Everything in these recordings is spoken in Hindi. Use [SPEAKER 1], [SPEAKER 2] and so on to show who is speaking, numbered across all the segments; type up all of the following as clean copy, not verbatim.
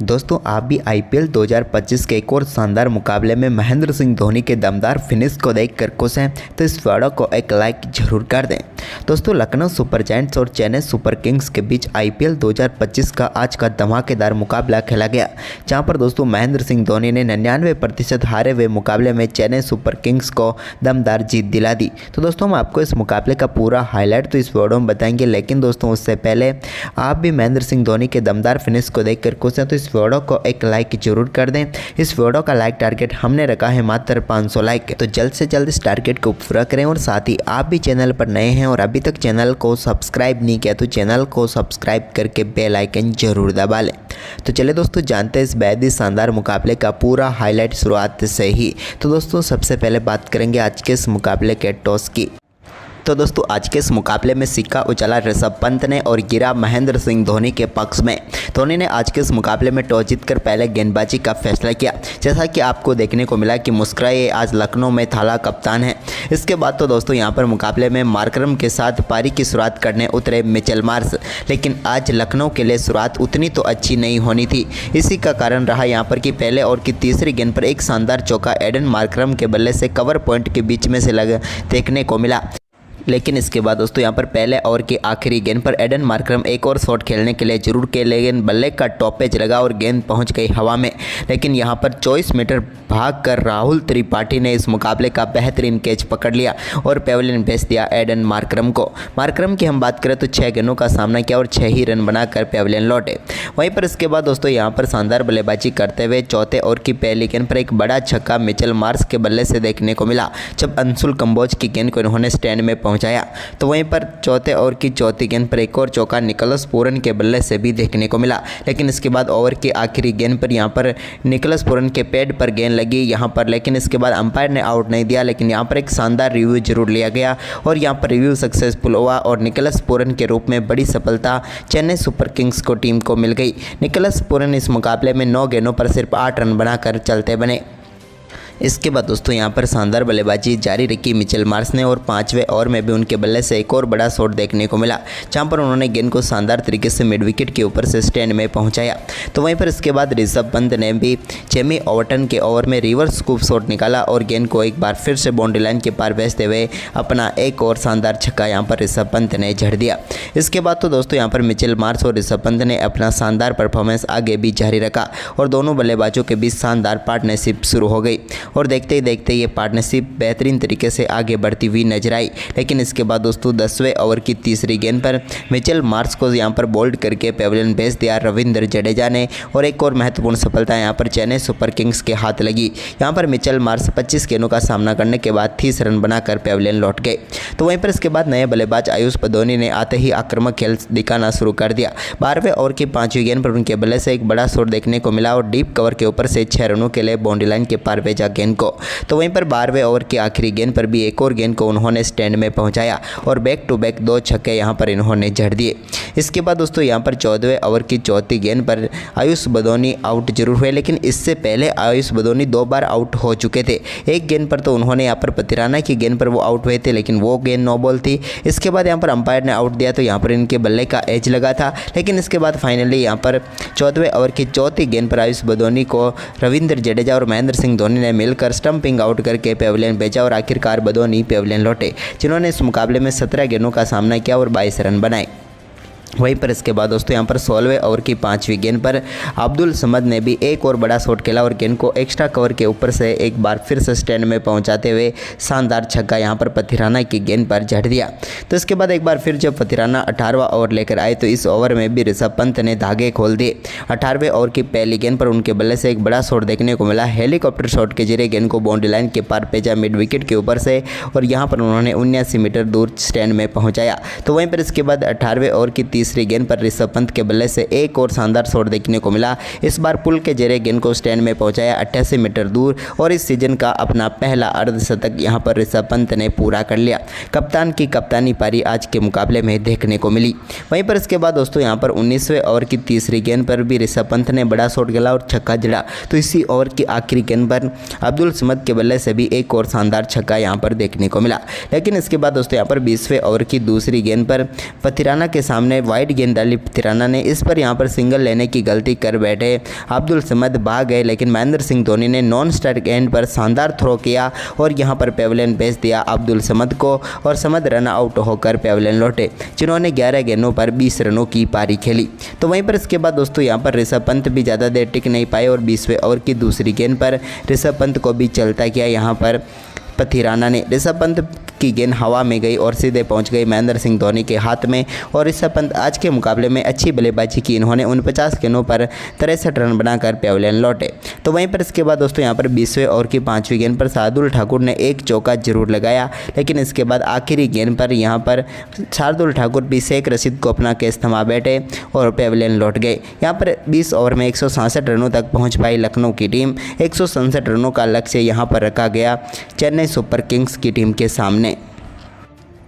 [SPEAKER 1] दोस्तों आप भी आईपीएल 2025 के एक और शानदार मुकाबले में महेंद्र सिंह धोनी के दमदार फिनिश को देखकर खुश हैं तो इस वीडियो को एक लाइक जरूर कर दें। दोस्तों लखनऊ सुपर जायंट्स और चेन्नई सुपर किंग्स के बीच आईपीएल 2025 का आज का धमाकेदार मुकाबला खेला गया, जहां पर दोस्तों महेंद्र सिंह धोनी ने 99% हारे हुए मुकाबले में चेन्नई सुपर किंग्स को दमदार जीत दिला दी। तो दोस्तों हम आपको इस मुकाबले का पूरा हाईलाइट तो इस वीडियो में बताएंगे, लेकिन दोस्तों उससे पहले आप भी महेंद्र सिंह धोनी के दमदार फिनिश को देखकर खुश हैं तो इस वीडियो को एक लाइक जरूर कर दें। इस वीडियो का लाइक टारगेट हमने रखा है मात्र 500 लाइक, तो जल्द से जल्द इस टारगेट को पूरा करें। और साथ ही आप भी चैनल पर नए हैं और अभी तक चैनल को सब्सक्राइब नहीं किया तो चैनल को सब्सक्राइब करके बेल आइकन जरूर दबा लें। तो चलिए दोस्तों जानते हैं इस बेहद ही शानदार मुकाबले का पूरा हाईलाइट शुरुआत से ही। तो दोस्तों सबसे पहले बात करेंगे आज के इस मुकाबले के टॉस की। तो दोस्तों आज के इस मुकाबले में सिक्का उछला ऋषभ पंत ने और गिरा महेंद्र सिंह धोनी के पक्ष में। धोनी ने आज के इस मुकाबले में टॉस जीतकर पहले गेंदबाजी का फैसला किया, जैसा कि आपको देखने को मिला कि मुस्कुराए आज लखनऊ में थाला कप्तान है। इसके बाद तो दोस्तों यहां पर मुकाबले में मार्करम के साथ पारी की शुरुआत करने उतरे मिचेल मार्श, लेकिन आज लखनऊ के लिए शुरुआत उतनी तो अच्छी नहीं होनी थी। इसी का कारण रहा यहां पर कि पहले ओवर की तीसरी गेंद पर एक शानदार चौका एडन मार्करम के बल्ले से कवर पॉइंट के बीच में से देखने को मिला, लेकिन इसके बाद दोस्तों यहाँ पर पहले ओवर की आखिरी गेंद पर एडन मार्करम एक और शॉट खेलने के लिए जरूर के, लेकिन बल्ले का टॉपेज लगा और गेंद पहुंच गई हवा में। लेकिन यहाँ पर 24 मीटर भागकर राहुल त्रिपाठी ने इस मुकाबले का बेहतरीन कैच पकड़ लिया और पेविलियन भेज दिया एडन मार्करम को। मार्करम की हम बात करें तो 6 गेंदों का सामना किया और 6 ही रन बनाकर पेविलियन लौटे। वहीं पर इसके बाद दोस्तों यहाँ पर शानदार बल्लेबाजी करते हुए चौथे ओवर की पहली गेंद पर एक बड़ा छक्का मिचेल मार्श के बल्ले से देखने को मिला, जब अंशुल कंबोज की गेंद को इन्होंने स्टैंड में पहुंचाया। तो वहीं पर चौथे ओवर की चौथी गेंद पर एक और चौका निकोलस पूरन के बल्ले से भी देखने को मिला, लेकिन इसके बाद ओवर की आखिरी गेंद पर यहां पर निकोलस पूरन के पैड पर गेंद लगी यहां पर, लेकिन इसके बाद अंपायर ने आउट नहीं दिया। लेकिन यहां पर एक शानदार रिव्यू जरूर लिया गया और यहां पर रिव्यू सक्सेसफुल हुआ और निकोलस पूरन के रूप में बड़ी सफलता चेन्नई सुपर किंग्स को टीम को मिल गई। निकोलस पूरन इस मुकाबले में 9 गेंदों पर सिर्फ 8 रन बनाकर चलते बने। इसके बाद दोस्तों यहाँ पर शानदार बल्लेबाजी जारी रखी मिचेल मार्श ने और 5वें ओवर में भी उनके बल्ले से एक और बड़ा शॉट देखने को मिला, जहाँ पर उन्होंने गेंद को शानदार तरीके से मिड विकेट के ऊपर से स्टैंड में पहुंचाया। तो वहीं पर इसके बाद ऋषभ पंत ने भी जेमी ओवर्टन के ओवर में रिवर्स स्कूप शॉट निकाला और गेंद को एक बार फिर से बाउंड्री लाइन के पार भेजते हुए अपना एक और शानदार छक्का यहाँ पर ऋषभ पंत ने जड़ दिया। इसके बाद तो दोस्तों यहाँ पर मिचेल मार्श और ऋषभ पंत ने अपना शानदार परफॉर्मेंस आगे भी जारी रखा और दोनों बल्लेबाजों के बीच शानदार पार्टनरशिप शुरू हो गई और देखते ही देखते ये पार्टनरशिप बेहतरीन तरीके से आगे बढ़ती हुई नजर आई। लेकिन इसके बाद दोस्तों 10वें ओवर की तीसरी गेंद पर मिचेल मार्श को यहां पर बोल्ड करके पेविलियन भेज दिया रविंद्र जडेजा ने और एक और महत्वपूर्ण सफलता यहां पर चेन्नई सुपर किंग्स के हाथ लगी। यहां पर मिचेल मार्श 25 गेंदों का सामना करने के बाद 30 रन बनाकर पेविलियन लौट गए। तो वहीं पर इसके बाद नए बल्लेबाज आयुष बदोनी ने आते ही आक्रामक खेल दिखाना शुरू कर दिया। 12वें ओवर की 5वीं गेंद पर उनके बल्ले से एक बड़ा शॉट देखने को मिला और डीप कवर के ऊपर से 6 रनों के लिए बाउंड्री लाइन के पार भेजा गेंद को। तो वहीं पर 12वें ओवर की आखिरी गेंद पर भी एक और गेंद को उन्होंने स्टैंड में पहुंचाया और बैक टू बैक 2 छक्के यहां पर इन्होंने जड़ दिए। इसके बाद दोस्तों यहां पर 14वें ओवर की चौथी गेंद पर आयुष बदोनी आउट जरूर हुए, लेकिन इससे पहले आयुष बदोनी 2 बार आउट हो चुके थे। एक गेंद पर तो उन्होंने यहां पर पतिराना की गेंद पर वो आउट हुए थे, लेकिन वो गेंद नो बॉल थी। इसके बाद यहां पर अंपायर ने आउट दिया तो यहां पर इनके बल्ले का एज लगा था, लेकिन इसके बाद फाइनली यहां पर 14वें ओवर की चौथी गेंद पर आयुष बदोनी को रविंद्र जडेजा और महेंद्र सिंह धोनी ने मिलकर स्टंपिंग आउट करके पेविलियन भेजा और आखिरकार बदोनी पेविलियन लौटे, जिन्होंने इस मुकाबले में 17 गेंदों का सामना किया और 22 रन बनाए। वहीं पर इसके बाद दोस्तों यहाँ पर 16वें ओवर की 5वीं गेंद पर अब्दुल समद ने भी एक और बड़ा शॉट खेला और गेंद को एक्स्ट्रा कवर के ऊपर से एक बार फिर से स्टैंड में पहुंचाते हुए शानदार छक्का यहाँ पर पथिराना की गेंद पर जड़ दिया। तो इसके बाद एक बार फिर जब पथिराना 18वां ओवर लेकर आए तो इस ओवर में भी ऋषभ पंत ने धागे खोल दिए। 18वें ओवर की पहली गेंद पर उनके बल्ले से एक बड़ा शॉट देखने को मिला, हेलीकॉप्टर शॉट के जरिए गेंद को बाउंड्री लाइन के पार भेजा मिड विकेट के ऊपर से और यहाँ पर उन्होंने 79 मीटर दूर स्टैंड में पहुँचाया। तो वहीं पर इसके बाद 18वें ओवर की तीसरी गेंद पर ऋषभ पंत के बल्ले से एक और शानदार शॉट देखने को मिला। इस बार पुल के जरिए गेंद को स्टैंड में पहुंचाया 88 मीटर दूर और इस सीजन का अपना पहला अर्धशतक यहां पर ऋषभ पंत ने पूरा कर लिया। कप्तान की कप्तानी पारी आज के मुकाबले में देखने को मिली। वहीं पर इसके बाद दोस्तों यहां पर 19वें ओवर की तीसरी गेंद पर भी ऋषभ पंत ने बड़ा शॉट खेला और छक्का जड़ा। तो इसी ओवर की आखिरी गेंद पर अब्दुल समद के बल्ले से भी एक और शानदार छक्का यहां पर देखने को मिला। लेकिन इसके बाद दोस्तों यहां पर 20वें ओवर की दूसरी गेंद पर पथिराना के सामने वाइड गेंद डाली पथिराना ने, इस पर यहाँ पर सिंगल लेने की गलती कर बैठे अब्दुल समद भाग गए, लेकिन महेंद्र सिंह धोनी ने नॉन स्ट्राइक गेंद पर शानदार थ्रो किया और यहाँ पर पेविलियन भेज दिया अब्दुल समद को और समद रन आउट होकर पेविलियन लौटे, जिन्होंने 11 गेंदों पर 20 रनों की पारी खेली। तो वहीं पर इसके बाद दोस्तों यहाँ पर ऋषभ पंत भी ज़्यादा देर टिक नहीं पाए और 20वें ओवर की दूसरी गेंद पर ऋषभ पंत को भी चलता किया यहाँ पर पथिराना ने। ऋषभ पंत की गेंद हवा में गई और सीधे पहुंच गई महेंद्र सिंह धोनी के हाथ में और ऋषभ पंत आज के मुकाबले में अच्छी बल्लेबाजी की। इन्होंने 49 गेंदों पर 63 रन बनाकर पेविलियन लौटे। तो वहीं पर इसके बाद दोस्तों यहाँ पर 20वें ओवर की 5वीं गेंद पर शार्दुल ठाकुर ने एक चौका जरूर लगाया, लेकिन इसके बाद आखिरी गेंद पर यहाँ पर शार्दुल ठाकुर भी शेख रशीद को अपना केस थमा बैठे और पेविलियन लौट गए। यहाँ पर 20 ओवर में 167 रनों तक पहुँच पाई लखनऊ की टीम। 167 रनों का लक्ष्य यहाँ पर रखा गया चेन्नई सुपर किंग्स की टीम के सामने।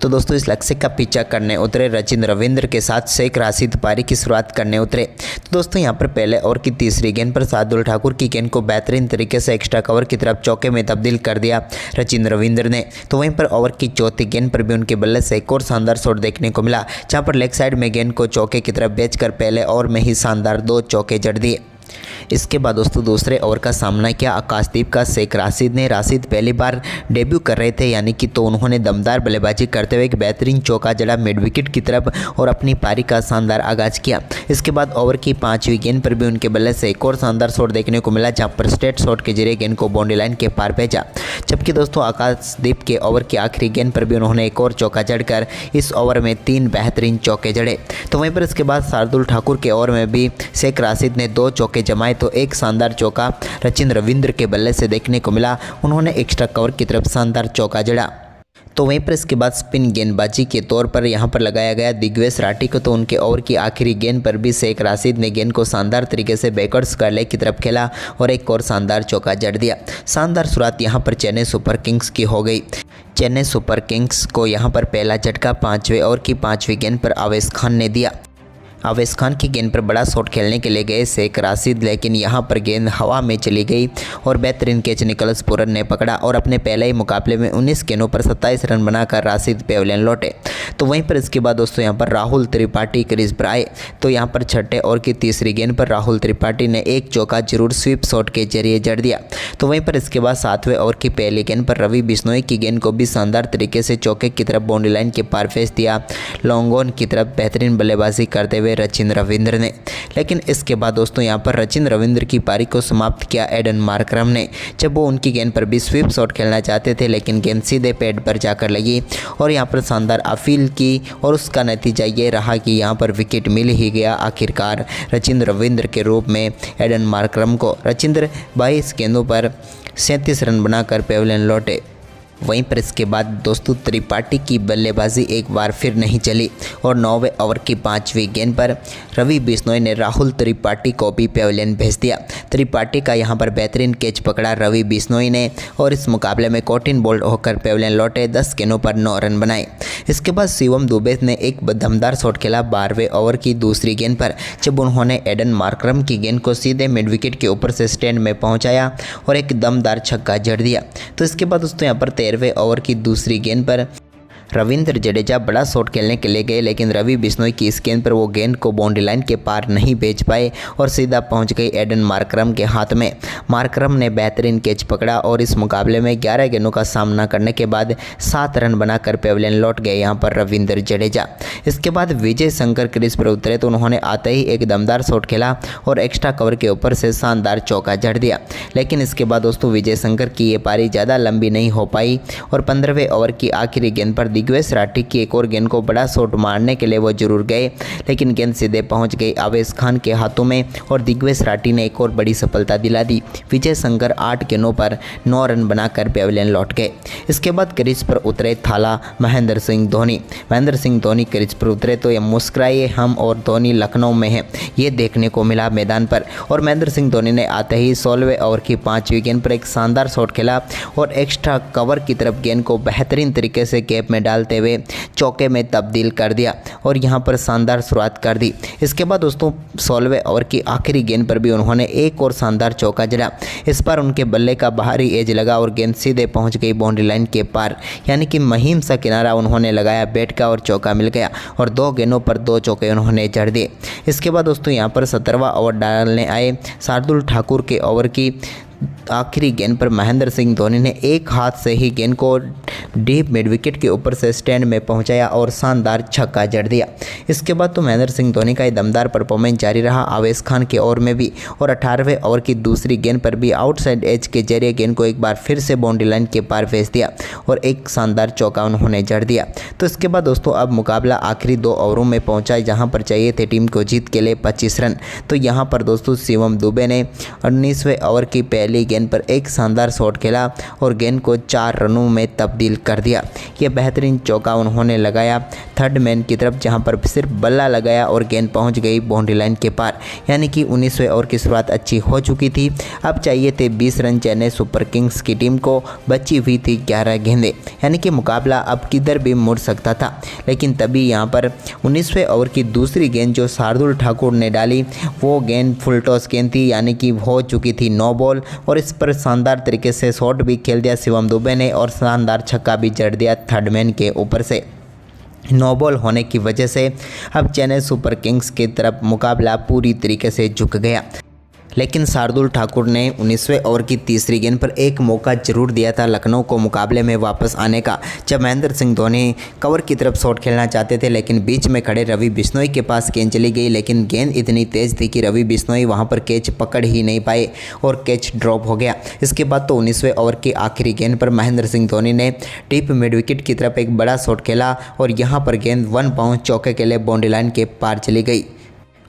[SPEAKER 1] तो दोस्तों इस लक्ष्य का पीछा करने उतरे रचिन रविंद्र के साथ शेख राशिद पारी की शुरुआत करने उतरे। तो दोस्तों यहाँ पर पहले ओवर की तीसरी गेंद पर शार्दुल ठाकुर की गेंद को बेहतरीन तरीके से एक्स्ट्रा कवर की तरफ चौके में तब्दील कर दिया रचिन रविंद्र ने। तो वहीं पर ओवर की चौथी गेंद पर भी उनके बल्ले से एक और शानदार शॉट देखने को मिला, जहाँ पर लेग साइड में गेंद को चौके की तरफ बेचकर पहले ओवर में ही शानदार 2 चौके जड़ दिए। इसके बाद दोस्तों दूसरे ओवर का सामना किया आकाशदीप का शेख राशिद ने। राशिद पहली बार डेब्यू कर रहे थे यानी कि, तो उन्होंने दमदार बल्लेबाजी करते हुए एक बेहतरीन चौका जड़ा मिड विकेट की तरफ और अपनी पारी का शानदार आगाज किया। इसके बाद ओवर की 5वीं गेंद पर भी उनके बल्ले से एक और शानदार शॉट देखने को मिला, जहां पर स्ट्रेट शॉट के जरिए गेंद को बाउंड्री लाइन के पार भेजा। जबकि दोस्तों आकाशदीप के ओवर की आखिरी गेंद पर भी उन्होंने एक और चौका जड़कर इस ओवर में 3 बेहतरीन चौके जड़े। तो वहीं पर इसके बाद शार्दुल ठाकुर के ओवर में भी शेख राशिद ने 2 चौके जमाए, तो एक शानदार चौका रचिन रविंद्र के बल्ले से देखने को मिला। उन्होंने एक्स्ट्रा कवर की तरफ शानदार चौका जड़ा। तो वहीं पर इसके बाद स्पिन गेंदबाजी के तौर पर यहां पर लगाया गया दिग्वेश राठी को। तो उनके ओवर की आखिरी गेंद पर भी शेख राशिद ने गेंद को शानदार तरीके से बैकवर्ड स्क्वायर लेग की तरफ खेला और एक और शानदार चौका जड़ दिया। शानदार शुरुआत यहां पर चेन्नई सुपर किंग्स की हो गई। चेन्नई सुपर किंग्स को यहां पर पहला झटका 5वें ओवर की 5वीं गेंद पर आवेश खान ने दिया। आवेश खान की गेंद पर बड़ा शॉट खेलने के लिए गए शेख राशिद, लेकिन यहां पर गेंद हवा में चली गई और बेहतरीन कैच निकोलस पूरन ने पकड़ा और अपने पहले ही मुकाबले में 19 गेंदों पर 27 रन बनाकर राशिद पेविलियन लौटे। तो वहीं पर इसके बाद दोस्तों यहां पर राहुल त्रिपाठी क्रीज पर आए। तो यहां पर छठे ओवर की तीसरी गेंद पर राहुल त्रिपाठी ने एक चौका जरूर स्वीप शॉट के जरिए जड़ दिया। तो वहीं पर इसके बाद 7वें ओवर की पहली गेंद पर रवि बिश्नोई की गेंद को भी शानदार तरीके से चौके की तरफ बाउंड्री लाइन के पार भेज दिया लॉन्ग ऑन की तरफ बेहतरीन बल्लेबाजी करते हुए रचिन रविंद्र ने। लेकिन इसके बाद दोस्तों यहां पर रचिन रविंद्र की पारी को समाप्त किया एडन मार्करम ने, जब वो उनकी गेंद पर भी स्वीप शॉट खेलना चाहते थे, लेकिन गेंद सीधे पैड पर जाकर लगी और यहां पर शानदार अपील की और उसका नतीजा ये रहा कि यहां पर विकेट मिल ही गया आखिरकार रचिन रविंद्र के रूप में एडन मार्करम को। रचिंद्र 22 गेंदों पर 37 रन बनाकर पेविलियन लौटे। वहीं पर इसके बाद दोस्तों त्रिपाठी की बल्लेबाजी एक बार फिर नहीं चली और 9वें ओवर की 5वीं गेंद पर रवि बिश्नोई ने राहुल त्रिपाठी को भी पेविलियन भेज दिया। त्रिपाठी का यहां पर बेहतरीन कैच पकड़ा रवि बिश्नोई ने और इस मुकाबले में कॉटिन बोल्ड होकर पेविलियन लौटे। 10 गेंदों पर 9 रन बनाए। इसके बाद शिवम दुबे ने एक दमदार शॉट खेला 12वें ओवर की दूसरी गेंद पर, जब उन्होंने एडन मार्करम की गेंद को सीधे मिड विकेट के ऊपर से स्टैंड में पहुंचाया और एक दमदार छक्का जड़ दिया। तो इसके बाद दोस्तों यहाँ पर 13वें ओवर की दूसरी गेंद पर रविंद्र जडेजा बड़ा शॉट खेलने के लिए गए, लेकिन रवि बिश्नोई की इस गेंद पर वो गेंद को बाउंड्री लाइन के पार नहीं भेज पाए और सीधा पहुंच गई एडन मार्करम के हाथ में। मार्करम ने बेहतरीन कैच पकड़ा और इस मुकाबले में 11 गेंदों का सामना करने के बाद 7 रन बनाकर पेविलियन लौट गए यहां पर रविंद्र जडेजा। इसके बाद विजय शंकर क्रीज पर उतरे तो उन्होंने आते ही एक दमदार शॉट खेला और एक्स्ट्रा कवर के ऊपर से शानदार चौका जड़ दिया। लेकिन इसके बाद दोस्तों विजय शंकर की ये पारी ज़्यादा लंबी नहीं हो पाई और 15वें ओवर की आखिरी गेंद पर दिग्वेश राठी की एक और गेंद को बड़ा शॉट मारने के लिए वो जरूर गए, लेकिन गेंद सीधे पहुंच गई आवेश खान के हाथों में और दिग्वेश राठी ने एक और बड़ी सफलता दिला दी। विजय शंकर 8 गेंदों पर 9 रन बनाकर पेविलियन लौट गए। इसके बाद क्रीज पर उतरे थाला महेंद्र सिंह धोनी। महेंद्र सिंह धोनी क्रीज पर उतरे तो ये मुस्कुराए हम और धोनी लखनऊ में है, ये देखने को मिला मैदान पर। और महेंद्र सिंह धोनी ने आते ही 16वें ओवर की 5वीं गेंद पर एक शानदार शॉट खेला और एक्स्ट्रा कवर की तरफ गेंद को बेहतरीन तरीके से कैप में डालते हुए चौके में तब्दील कर दिया और यहां पर शानदार शुरुआत कर दी। इसके बाद दोस्तों 16वें ओवर की आखिरी गेंद पर भी उन्होंने एक और शानदार चौका जड़ा। इस पर उनके बल्ले का बाहरी एज लगा और गेंद सीधे पहुंच गई बाउंड्री लाइन के पार, यानी कि महीन सा किनारा उन्होंने लगाया बैट का और चौका मिल गया और 2 गेंदों पर 2 चौके उन्होंने जड़ दिए। इसके बाद दोस्तों यहां पर 17वां ओवर डालने आए शार्दुल ठाकुर के ओवर की आखिरी गेंद पर महेंद्र सिंह धोनी ने एक हाथ से ही गेंद को डीप मिड विकेट के ऊपर से स्टैंड में पहुंचाया और शानदार छक्का जड़ दिया। इसके बाद तो महेंद्र सिंह धोनी का ये दमदार परफॉर्मेंस जारी रहा आवेश खान के ओवर में भी, और 18वें ओवर की दूसरी गेंद पर भी आउटसाइड एज के जरिए गेंद को एक बार फिर से बाउंड्री लाइन के पार भेज दिया और एक शानदार चौका उन्होंने जड़ दिया। तो इसके बाद दोस्तों अब मुकाबला आखिरी 2 ओवरों में पहुंचा, जहां पर चाहिए थे टीम को जीत के लिए 25 रन। तो यहां पर दोस्तों शिवम दुबे ने 19वें ओवर की पहली गेंद पर एक शानदार शॉट खेला और गेंद को 4 रनों में तब्दील कर दिया। यह बेहतरीन चौका उन्होंने लगाया थर्ड मैन की तरफ, जहां पर सिर्फ बल्ला लगाया और गेंद पहुंच गई बाउंड्री लाइन के पार, यानी कि 19वें ओवर की शुरुआत अच्छी हो चुकी थी। अब चाहिए थे 20 रन चेन्नई सुपर किंग्स की टीम को, बची हुई थी 11 गेंदें, यानी कि मुकाबला अब किधर भी मुड़ सकता था। लेकिन तभी यहां पर 19वें ओवर की दूसरी गेंद जो शार्दुल ठाकुर ने डाली वो गेंद फुल टॉस गेंद थी, यानी कि हो चुकी थी 9 बॉल, और इस पर शानदार तरीके से शॉट भी खेल दिया शिवम दुबे ने और शानदार छक्का भी जड़ दिया थर्ड मैन के ऊपर से। 9 बॉल होने की वजह से अब चेन्नई सुपर किंग्स की तरफ मुकाबला पूरी तरीके से झुक गया। लेकिन शार्दुल ठाकुर ने 19वें ओवर की तीसरी गेंद पर एक मौका जरूर दिया था लखनऊ को मुकाबले में वापस आने का, जब महेंद्र सिंह धोनी कवर की तरफ शॉट खेलना चाहते थे, लेकिन बीच में खड़े रवि बिश्नोई के पास गेंद चली गई, लेकिन गेंद इतनी तेज़ थी कि रवि बिश्नोई वहां पर कैच पकड़ ही नहीं पाए और कैच ड्रॉप हो गया। इसके बाद तो 19वें ओवर की आखिरी गेंद पर महेंद्र सिंह धोनी ने डीप मिड विकेट की तरफ एक बड़ा शॉट खेला और यहाँ पर गेंद 1 बाउंस चौके के लिए बाउंड्री लाइन के पार चली गई।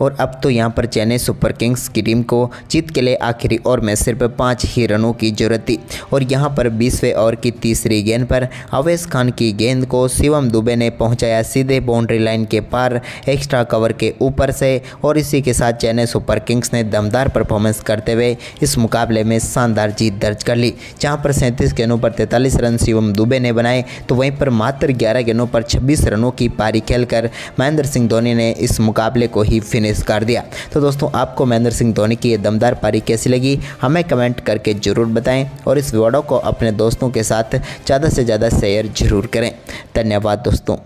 [SPEAKER 1] और अब तो यहाँ पर चेन्नई सुपर किंग्स की टीम को जीत के लिए आखिरी ओवर में सिर्फ 5 ही रनों की जरूरत थी, और यहाँ पर 20वें ओवर की तीसरी गेंद पर आवेश खान की गेंद को शिवम दुबे ने पहुँचाया सीधे बाउंड्री लाइन के पार एक्स्ट्रा कवर के ऊपर से, और इसी के साथ चेन्नई सुपर किंग्स ने दमदार परफॉर्मेंस करते हुए इस मुकाबले में शानदार जीत दर्ज कर ली। जहाँ पर 37 गेंदों पर 43 रन शिवम दुबे ने बनाए, तो वहीं पर मात्र 11 गेंदों पर 26 रनों की पारी खेलकर महेंद्र सिंह धोनी ने इस मुकाबले को ही फिनिश कर दिया। तो दोस्तों आपको महेंद्र सिंह धोनी की ये दमदार पारी कैसी लगी हमें कमेंट करके जरूर बताएं, और इस वीडियो को अपने दोस्तों के साथ ज़्यादा से ज़्यादा शेयर जरूर करें। धन्यवाद दोस्तों।